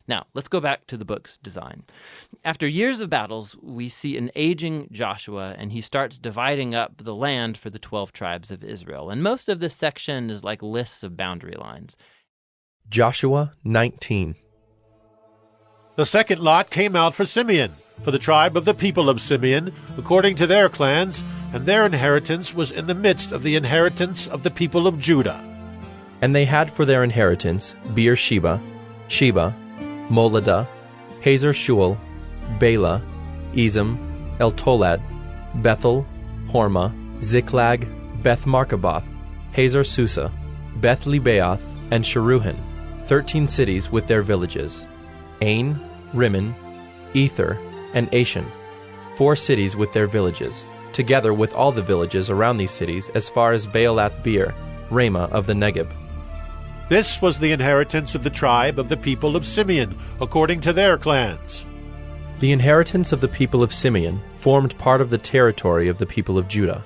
Now, let's go back to the book's design. After years of battles, we see an aging Joshua, and he starts dividing up the land for the 12 tribes of Israel. And most of this section is like lists of boundary lines. Joshua 19. The second lot came out for Simeon, for the tribe of the people of Simeon, according to their clans, and their inheritance was in the midst of the inheritance of the people of Judah. And they had for their inheritance Beersheba, Sheba, Moladah, Hazar Shual, Bela, Ezem, Eltolad, Bethel, Hormah, Ziklag, Beth Markaboth, Hazar Susa, Beth Lebaoth, and Sharuhen, 13 cities with their villages, Ain, Rimmon, Ether, and Ashan, 4 cities with their villages, together with all the villages around these cities as far as Baalath Beer, Ramah of the Negeb. This was the inheritance of the tribe of the people of Simeon, according to their clans. The inheritance of the people of Simeon formed part of the territory of the people of Judah.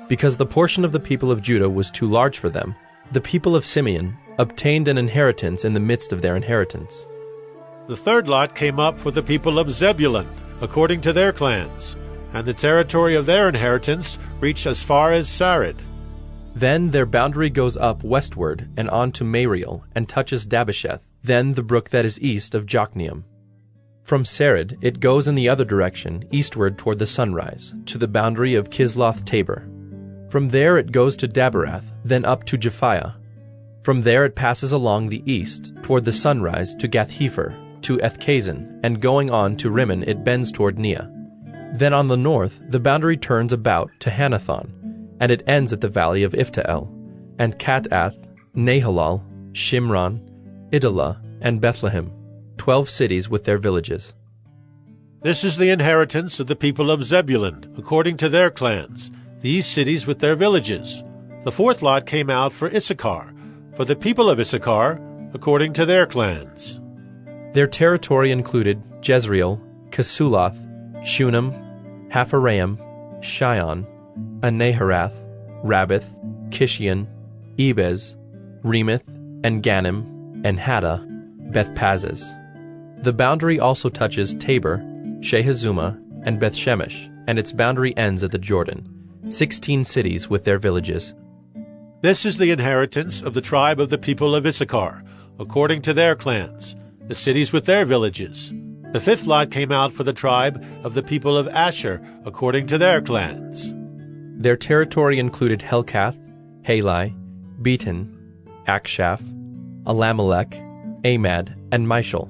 Because the portion of the people of Judah was too large for them, the people of Simeon obtained an inheritance in the midst of their inheritance. The third lot came up for the people of Zebulun, according to their clans, and the territory of their inheritance reached as far as Sarid. Then their boundary goes up westward and on to Mariel and touches Dabbesheth, then the brook that is east of Jokneam. From Sarid it goes in the other direction, eastward toward the sunrise, to the boundary of Kisloth Tabor. From there it goes to Daberath, then up to Japhiah. From there it passes along the east, toward the sunrise, to Gath-Hepher, to Ethkazin, and going on to Rimmon it bends toward Neah. Then on the north the boundary turns about to Hanathon, and it ends at the valley of Iftael, and Katath, Nahalal, Shimron, Idalah, and Bethlehem, 12 cities with their villages. This is the inheritance of the people of Zebulun, according to their clans, these cities with their villages. The fourth lot came out for Issachar, for the people of Issachar, according to their clans. Their territory included Jezreel, Kesuloth, Shunem, Hapharaim, Shion, Anaharath, Rabbith, Kishion, Ebez, Remeth, and Ganim, and Haddah, Bethpazzez. The boundary also touches Tabor, Shehazumah, and Bethshemesh, and its boundary ends at the Jordan, 16 cities with their villages. This is the inheritance of the tribe of the people of Issachar, according to their clans, the cities with their villages. The fifth lot came out for the tribe of the people of Asher, according to their clans. Their territory included Helkath, Halai, Beaton, Akshaph, Alamelech, Amad, and Mishal.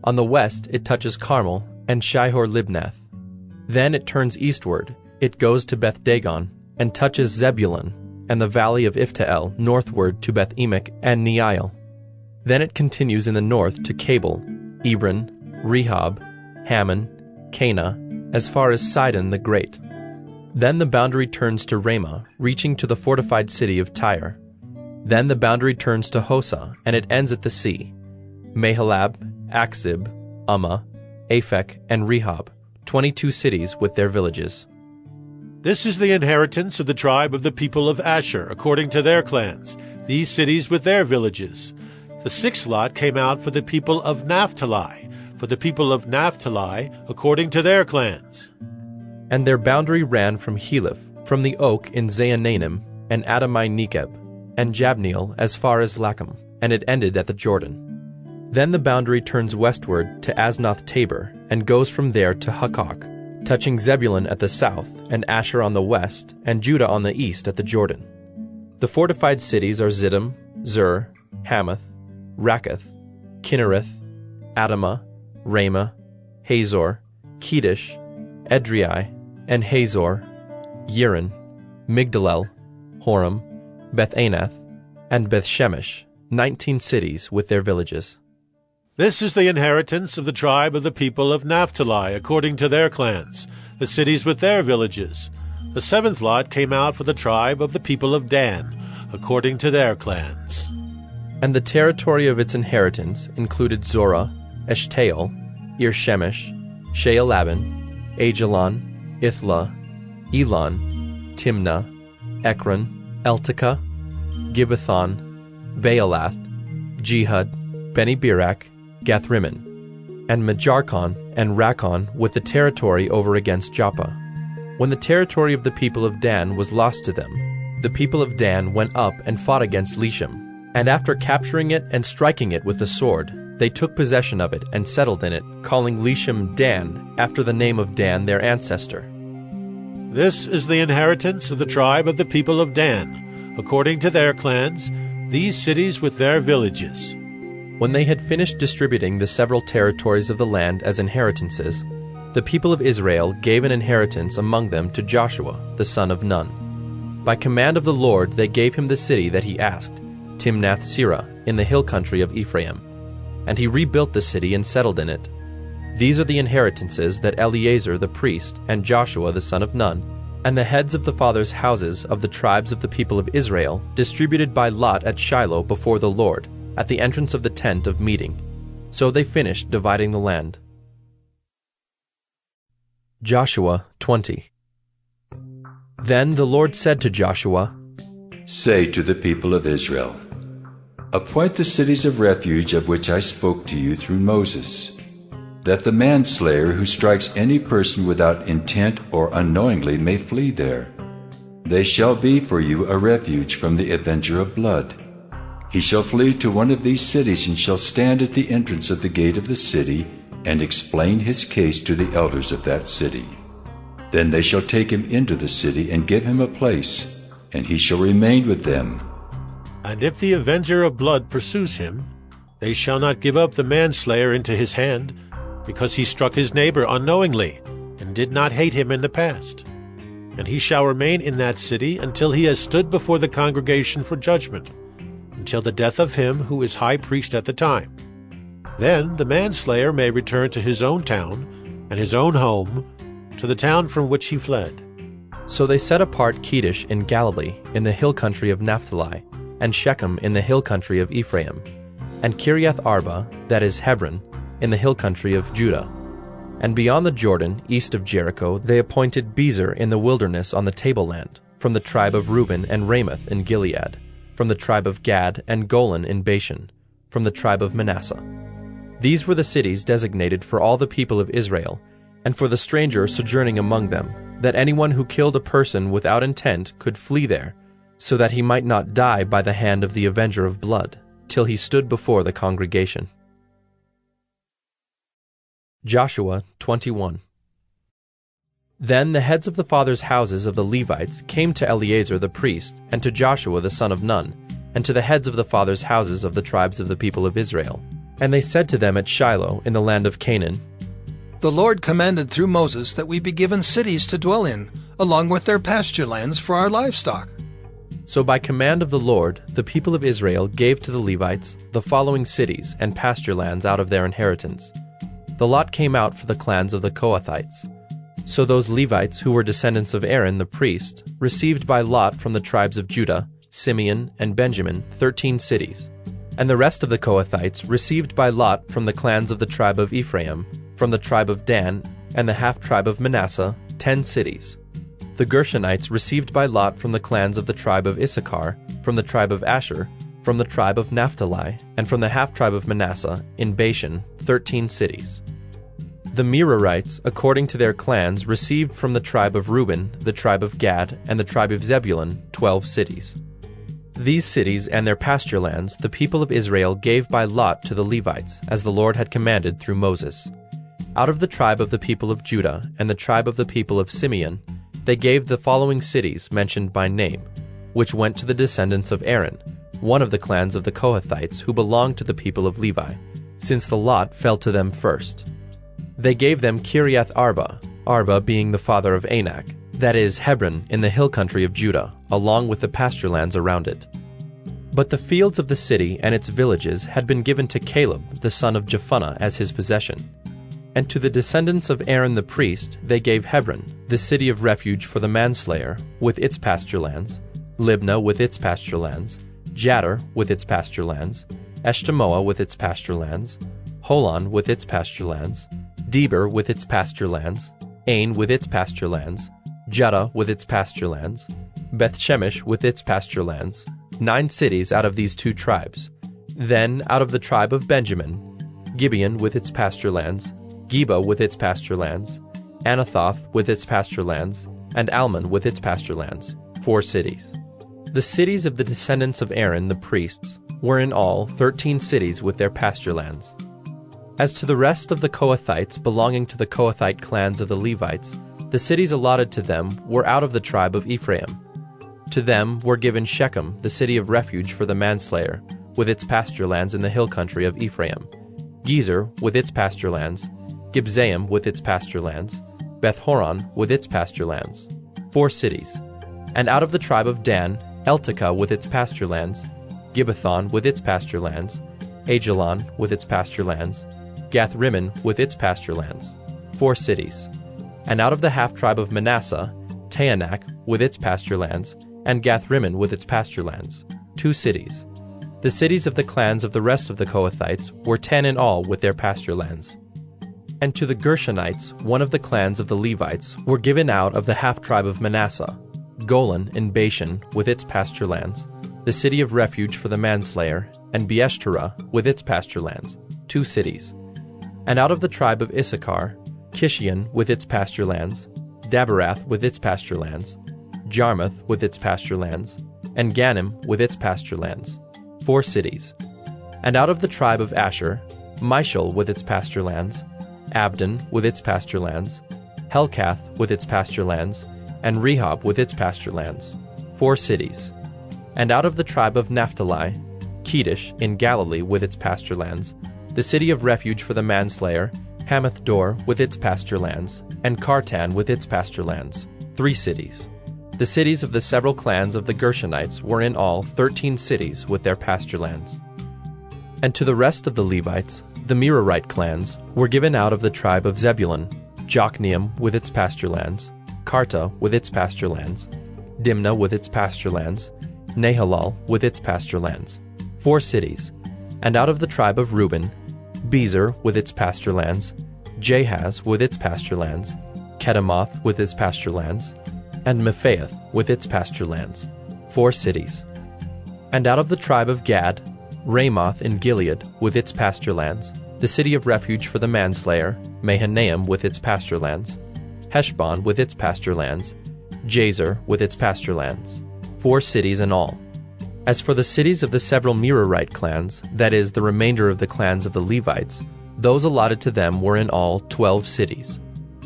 On the west it touches Carmel and Shihor-Libnath. Then it turns eastward, it goes to Beth-Dagon, and touches Zebulun, and the valley of Iftael northward to Beth-Emek and Neiel. Then it continues in the north to Cabul, Ebron, Rehob, Hammon, Cana, as far as Sidon the Great. Then the boundary turns to Ramah, reaching to the fortified city of Tyre. Then the boundary turns to Hosah, and it ends at the sea. Mahalab, Akzib, Ummah, Aphek, and Rehob, 22 cities with their villages. This is the inheritance of the tribe of the people of Asher, according to their clans, these cities with their villages. The sixth lot came out for the people of Naphtali, according to their clans. And their boundary ran from Heleph, from the oak in Zaanannim, and Adamai-Nekeb, and Jabneel as far as Lacham, and it ended at the Jordan. Then the boundary turns westward to Asnoth Tabor, and goes from there to Hukkok, touching Zebulun at the south, and Asher on the west, and Judah on the east at the Jordan. The fortified cities are Ziddim, Zur, Hamath, Rakkath, Kinnereth, Adamah, Ramah, Hazor, Kedesh, Edrei, and Hazor, Yirin, Migdalel, Horam, Beth-Anath, and Beth-Shemesh, 19 cities with their villages. This is the inheritance of the tribe of the people of Naphtali, according to their clans, the cities with their villages. The seventh lot came out for the tribe of the people of Dan, according to their clans. And the territory of its inheritance included Zorah, Eshtaol, Ir-Shemesh, Shealabin, Ajalon, Ithla, Elon, Timnah, Ekron, Eltekah, Gibbethon, Baalath, Jehud, Beni-Berak, Gathrimmon, and Mejarkon and Rakkon with the territory over against Joppa. When the territory of the people of Dan was lost to them, the people of Dan went up and fought against Leshem. And after capturing it and striking it with the sword, they took possession of it and settled in it, calling Leshem Dan, after the name of Dan their ancestor. This is the inheritance of the tribe of the people of Dan, according to their clans, these cities with their villages. When they had finished distributing the several territories of the land as inheritances, the people of Israel gave an inheritance among them to Joshua, the son of Nun. By command of the Lord they gave him the city that he asked, Timnath-Serah, in the hill country of Ephraim. And he rebuilt the city and settled in it. These are the inheritances that Eleazar the priest and Joshua the son of Nun, and the heads of the fathers' houses of the tribes of the people of Israel distributed by lot at Shiloh before the Lord, at the entrance of the tent of meeting. So they finished dividing the land. Joshua 20. Then the Lord said to Joshua, Say to the people of Israel, Appoint the cities of refuge of which I spoke to you through Moses, that the manslayer who strikes any person without intent or unknowingly may flee there. They shall be for you a refuge from the avenger of blood. He shall flee to one of these cities and shall stand at the entrance of the gate of the city and explain his case to the elders of that city. Then they shall take him into the city and give him a place, and he shall remain with them. And if the avenger of blood pursues him, they shall not give up the manslayer into his hand, because he struck his neighbor unknowingly, and did not hate him in the past. And he shall remain in that city until he has stood before the congregation for judgment, until the death of him who is high priest at the time. Then the manslayer may return to his own town and his own home, to the town from which he fled. So they set apart Kedesh in Galilee, in the hill country of Naphtali, and Shechem in the hill country of Ephraim, and Kiriath Arba, that is Hebron, in the hill country of Judah. And beyond the Jordan, east of Jericho, they appointed Bezer in the wilderness on the tableland, from the tribe of Reuben, and Ramoth in Gilead, from the tribe of Gad, and Golan in Bashan, from the tribe of Manasseh. These were the cities designated for all the people of Israel, and for the stranger sojourning among them, that anyone who killed a person without intent could flee there, so that he might not die by the hand of the avenger of blood, till he stood before the congregation. Joshua 21. Then the heads of the fathers' houses of the Levites came to Eleazar the priest, and to Joshua the son of Nun, and to the heads of the fathers' houses of the tribes of the people of Israel. And they said to them at Shiloh in the land of Canaan, The Lord commanded through Moses that we be given cities to dwell in, along with their pasture lands for our livestock. So by command of the Lord, the people of Israel gave to the Levites the following cities and pasture lands out of their inheritance. The lot came out for the clans of the Kohathites. So those Levites who were descendants of Aaron the priest received by lot from the tribes of Judah, Simeon, and Benjamin 13 cities. And the rest of the Kohathites received by lot from the clans of the tribe of Ephraim, from the tribe of Dan, and the half-tribe of Manasseh 10 cities. The Gershonites received by lot from the clans of the tribe of Issachar, from the tribe of Asher, from the tribe of Naphtali, and from the half-tribe of Manasseh in Bashan 13 cities. The Merarites, according to their clans, received from the tribe of Reuben, the tribe of Gad, and the tribe of Zebulun 12 cities. These cities and their pasture lands the people of Israel gave by lot to the Levites, as the Lord had commanded through Moses. Out of the tribe of the people of Judah and the tribe of the people of Simeon, they gave the following cities mentioned by name, which went to the descendants of Aaron, one of the clans of the Kohathites who belonged to the people of Levi, since the lot fell to them first. They gave them Kiriath Arba, Arba being the father of Anak, that is, Hebron in the hill country of Judah, along with the pasture lands around it. But the fields of the city and its villages had been given to Caleb, the son of Jephunneh, as his possession. And to the descendants of Aaron the priest they gave Hebron, the city of refuge for the manslayer, with its pasture lands, Libnah with its pasture lands, Jattir with its pasture lands, Eshtemoa with its pasture lands, Holon with its pasture lands, Deber with its pasture lands, Ain with its pasture lands, Judah with its pasture lands, Bethshemesh with its pasture lands, 9 cities out of these 2 tribes. Then out of the tribe of Benjamin, Gibeon with its pasture lands, Geba with its pasture lands, Anathoth with its pasture lands, and Almon with its pasture lands, 4 cities. The cities of the descendants of Aaron the priests were in all 13 cities with their pasture lands. As to the rest of the Kohathites belonging to the Kohathite clans of the Levites, the cities allotted to them were out of the tribe of Ephraim. To them were given Shechem, the city of refuge for the manslayer, with its pasture lands in the hill country of Ephraim, Gezer with its pasture lands, Gibzaim with its pasture lands, Beth-horon with its pasture lands, 4 cities. And out of the tribe of Dan, Eltekeh with its pasture lands, Gibbethon with its pasture lands, Ajalon with its pasture lands, Gath-rimmon with its pasture lands, 4 cities. And out of the half-tribe of Manasseh, Taanach with its pasture lands, and Gath-rimmon with its pasture lands, 2 cities. The cities of the clans of the rest of the Kohathites were 10 in all with their pasture lands. And to the Gershonites, one of the clans of the Levites, were given out of the half-tribe of Manasseh, Golan in Bashan with its pasture lands, the city of refuge for the manslayer, and Beeshterah with its pasture lands, 2 cities. And out of the tribe of Issachar, Kishion with its pasture lands, Daberath with its pasture lands, Jarmuth with its pasture lands, and Ganim with its pasture lands, 4 cities. And out of the tribe of Asher, Mishal with its pasture lands, Abdon with its pasture lands, Helkath with its pasture lands, and Rehob with its pasture lands, 4 cities. And out of the tribe of Naphtali, Kedesh in Galilee with its pasture lands, the city of refuge for the manslayer, Hamath-dor with its pasture lands, and Kartan with its pasture lands, 3 cities. The cities of the several clans of the Gershonites were in all 13 cities with their pasture lands. And to the rest of the Levites, the Merarite clans, were given out of the tribe of Zebulun, Jokneam with its pasture lands, Karta with its pasture lands, Dimnah with its pasture lands, Nahalal with its pasture lands, 4 cities. And out of the tribe of Reuben, Bezer with its pasture lands, Jahaz with its pasture lands, Kedemoth with its pasture lands, and Mephaath with its pasture lands, 4 cities. And out of the tribe of Gad, Ramoth in Gilead with its pasture lands, the city of refuge for the manslayer, Mahanaim with its pasture lands, Heshbon with its pasture lands, Jazer with its pasture lands, 4 cities in all. As for the cities of the several Merarite clans, that is, the remainder of the clans of the Levites, those allotted to them were in all 12 cities.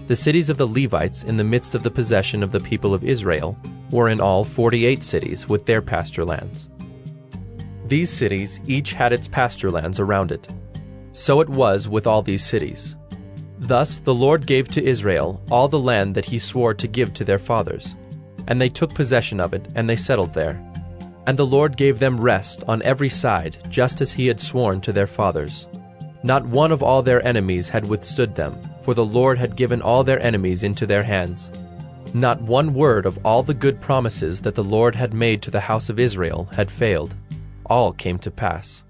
The cities of the Levites in the midst of the possession of the people of Israel were in all 48 cities with their pasture lands. These cities each had its pasture lands around it. So it was with all these cities. Thus the Lord gave to Israel all the land that he swore to give to their fathers, and they took possession of it, and they settled there. And the Lord gave them rest on every side, just as he had sworn to their fathers. Not one of all their enemies had withstood them, for the Lord had given all their enemies into their hands. Not one word of all the good promises that the Lord had made to the house of Israel had failed. All came to pass.